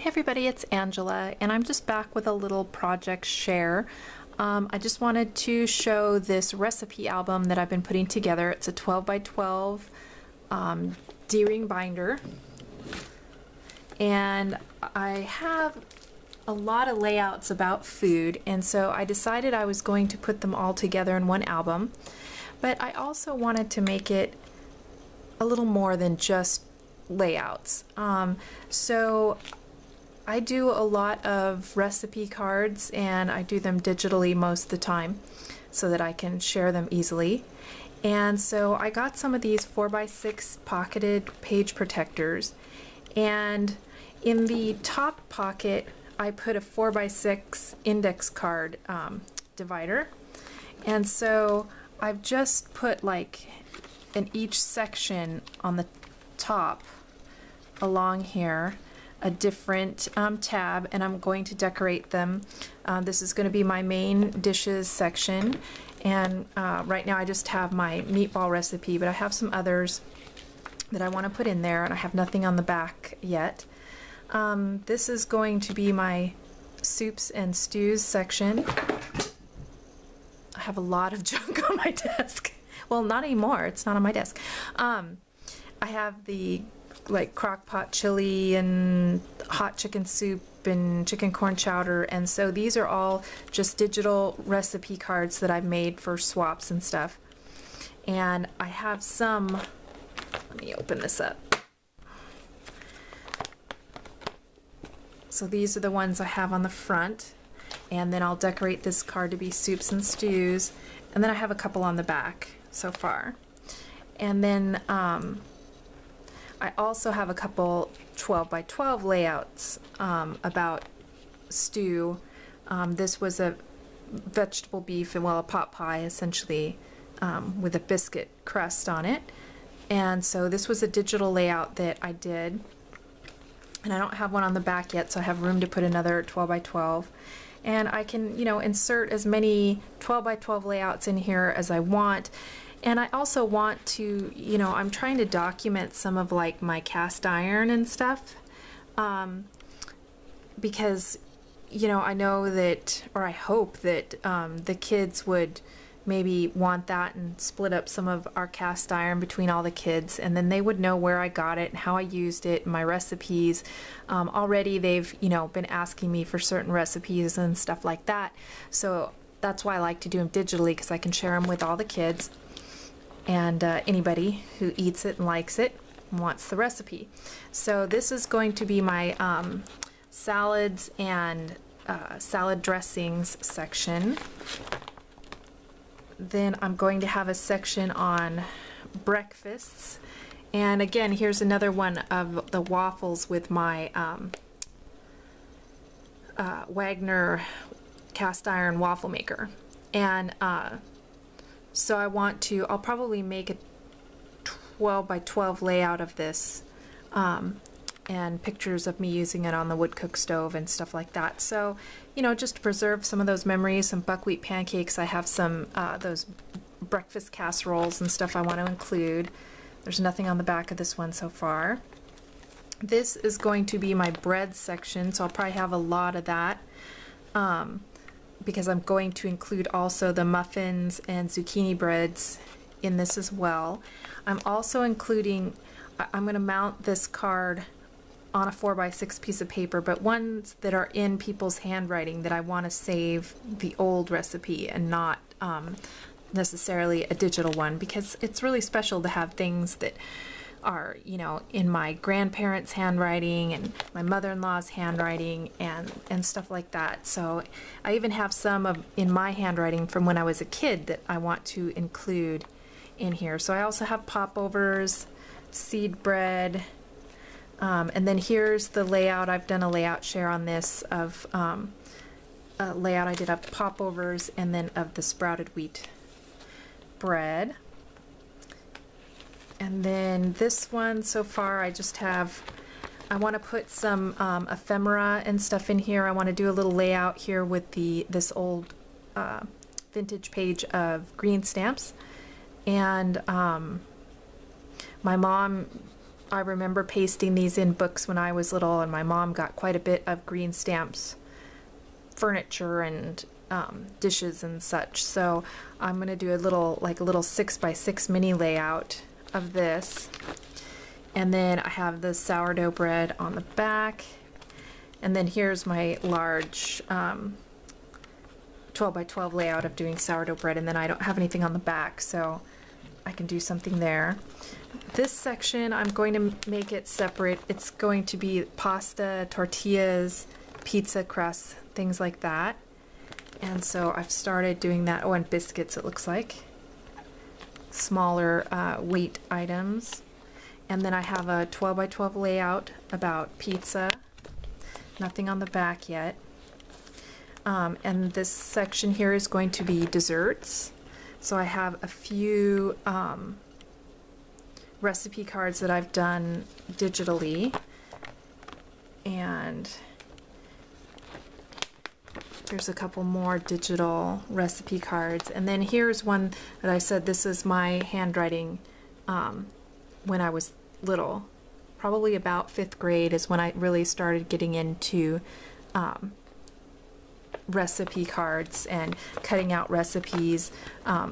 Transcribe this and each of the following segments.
Hey everybody, it's Angela, and I'm just back with a little project share. I just wanted to show this recipe album that I've been putting together. It's a 12 by 12 D-ring binder, and I have a lot of layouts about food, and so I decided I was going to put them all together in one album, but I also wanted to make it a little more than just layouts. So I do a lot of recipe cards, and I do them digitally most of the time so that I can share them easily. And so I got some of these 4x6 pocketed page protectors, and in the top pocket I put a 4x6 index card divider, and so I've just put like in each section on the top along here a different tab, and I'm going to decorate them. This is going to be my main dishes section, and right now I just have my meatball recipe, but I have some others that I want to put in there, and I have nothing on the back yet. This is going to be my soups and stews section. I have a lot of junk on my desk. Well, not anymore, it's not on my desk. I have the crock pot chili and hot chicken soup and chicken corn chowder, and so these are all just digital recipe cards that I've made for swaps and stuff. And I have some, let me open this up. So these are the ones I have on the front, and then I'll decorate this card to be soups and stews, and then I have a couple on the back so far. And then I also have a couple 12 by 12 layouts about stew. This was a vegetable beef and, well, a pot pie essentially, with a biscuit crust on it. And so this was a digital layout that I did, and I don't have one on the back yet, so I have room to put another 12 by 12. And I can, insert as many 12 by 12 layouts in here as I want. And I also want to, I'm trying to document some of like my cast iron and stuff, because, I know that, or I hope that the kids would maybe want that and split up some of our cast iron between all the kids, and then they would know where I got it and how I used it in my recipes. Already they've, been asking me for certain recipes and stuff like that, so that's why I like to do them digitally, because I can share them with all the kids. And anybody who eats it and likes it wants the recipe. So this is going to be my salads and salad dressings section. Then I'm going to have a section on breakfasts. And again, here's another one of the waffles with my Wagner cast iron waffle maker. And so I'll probably make a 12 by 12 layout of this, and pictures of me using it on the wood cook stove and stuff like that. So, just to preserve some of those memories, some buckwheat pancakes. I have some those breakfast casseroles and stuff I want to include. There's nothing on the back of this one so far. This is going to be my bread section, so I'll probably have a lot of that. Because I'm going to include also the muffins and zucchini breads in this as well. I'm also including, I'm going to mount this card on a 4x6 piece of paper, but ones that are in people's handwriting that I want to save the old recipe and not necessarily a digital one, because it's really special to have things that are, in my grandparents' handwriting and my mother-in-law's handwriting and stuff like that. So I even have some in my handwriting from when I was a kid that I want to include in here. So I also have popovers, seed bread, and then here's the layout. I've done a layout share on this of a layout I did of popovers and then of the sprouted wheat bread. And then this one so far I just have, I want to put some ephemera and stuff in here. I want to do a little layout here with this old vintage page of green stamps. And my mom I remember pasting these in books when I was little, and my mom got quite a bit of green stamps, furniture and dishes and such. So I'm going to do a little 6x6 mini layout of this. And then I have the sourdough bread on the back. And then here's my large 12x12 layout of doing sourdough bread, and then I don't have anything on the back, so I can do something there. This section, I'm going to make it separate. It's going to be pasta, tortillas, pizza crusts, things like that. And so I've started doing that. Oh, and biscuits, it looks like. Smaller weight items. And then I have a 12x12 layout about pizza. Nothing on the back yet. And this section here is going to be desserts. So I have a few recipe cards that I've done digitally. And there's a couple more digital recipe cards. And then here's one that I said this is my handwriting when I was little. Probably about 5th grade is when I really started getting into recipe cards and cutting out recipes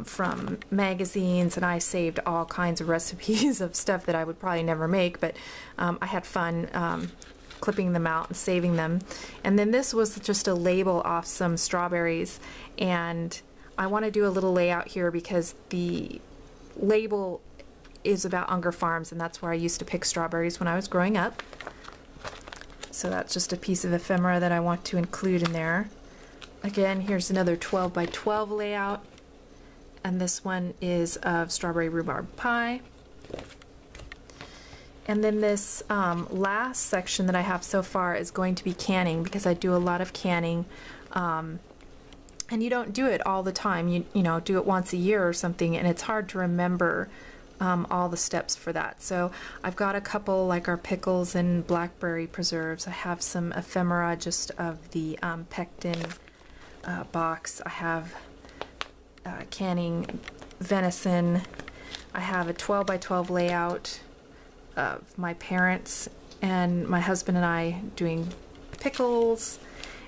from magazines, and I saved all kinds of recipes of stuff that I would probably never make, but I had fun clipping them out and saving them. And then this was just a label off some strawberries, and I want to do a little layout here because the label is about Unger Farms, and that's where I used to pick strawberries when I was growing up. So that's just a piece of ephemera that I want to include in there. Again, here's another 12x12 layout, and this one is of strawberry rhubarb pie. And then this last section that I have so far is going to be canning, because I do a lot of canning, and you don't do it all the time. You know, do it once a year or something, and it's hard to remember all the steps for that. So I've got a couple, like our pickles and blackberry preserves. I have some ephemera just of the pectin box. I have canning venison. I have a 12x12 layout of my parents and my husband and I doing pickles,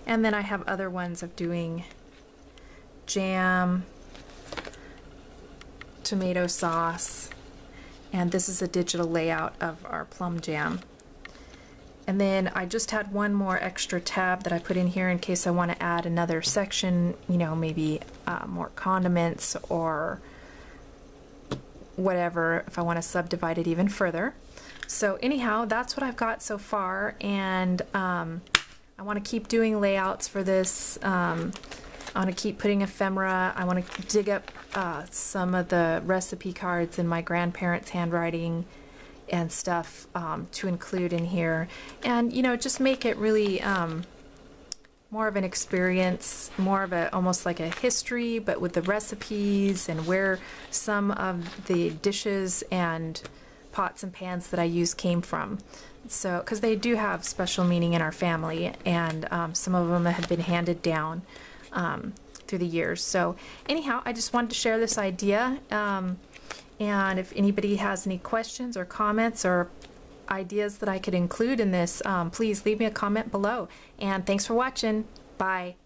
and then I have other ones of doing jam, tomato sauce, and this is a digital layout of our plum jam. And then I just had one more extra tab that I put in here in case I want to add another section, you know, maybe more condiments or whatever, if I want to subdivide it even further. So anyhow, that's what I've got so far, and I want to keep doing layouts for this. I want to keep putting ephemera. I want to dig up some of the recipe cards in my grandparents' handwriting and stuff to include in here, and you know, just make it really more of an experience, more of a almost like a history, but with the recipes and where some of the dishes and pots and pans that I use came from. So, because they do have special meaning in our family, and some of them have been handed down through the years. So anyhow, I just wanted to share this idea, and if anybody has any questions or comments or ideas that I could include in this, please leave me a comment below. And thanks for watching. Bye.